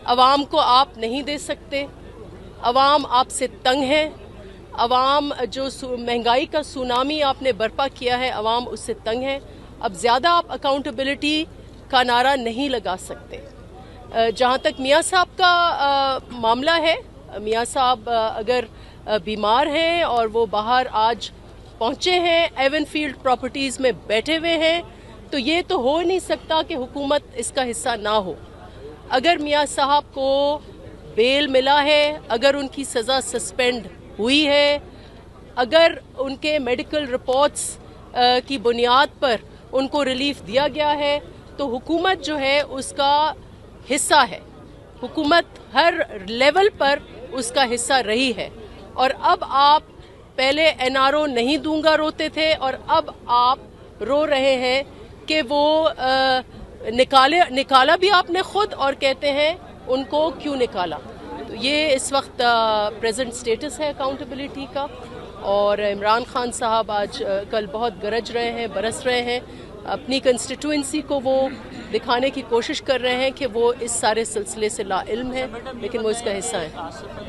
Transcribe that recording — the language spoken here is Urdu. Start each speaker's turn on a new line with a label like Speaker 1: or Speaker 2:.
Speaker 1: عوام کو آپ نہیں دے سکتے، عوام آپ سے تنگ ہے، عوام جو مہنگائی کا سونامی آپ نے برپا کیا ہے عوام اس سے تنگ ہے۔ اب زیادہ آپ اکاؤنٹیبلٹی کا نعرہ نہیں لگا سکتے۔ جہاں تک میاں صاحب کا معاملہ ہے، میاں صاحب اگر بیمار ہیں اور وہ باہر آج پہنچے ہیں ایون فیلڈ پراپرٹیز میں بیٹھے ہوئے ہیں، تو یہ تو ہو نہیں سکتا کہ حکومت اس کا حصہ نہ ہو۔ اگر میاں صاحب کو بیل ملا ہے، اگر ان کی سزا سسپینڈ ہوئی ہے، اگر ان کے میڈیکل رپورٹس کی بنیاد پر ان کو ریلیف دیا گیا ہے، تو حکومت جو ہے اس کا حصہ ہے، حکومت ہر لیول پر اس کا حصہ رہی ہے۔ اور اب آپ پہلے این آر او نہیں دوں گا روتے تھے، اور اب آپ رو رہے ہیں کہ وہ نکالا بھی آپ نے خود، اور کہتے ہیں ان کو کیوں نکالا۔ تو یہ اس وقت پریزنٹ سٹیٹس ہے اکاؤنٹیبلٹی کا، اور عمران خان صاحب آج کل بہت گرج رہے ہیں، برس رہے ہیں، اپنی کنسٹیٹوئنسی کو وہ دکھانے کی کوشش کر رہے ہیں کہ وہ اس سارے سلسلے سے لا علم ہے، لیکن وہ اس کا حصہ ہیں۔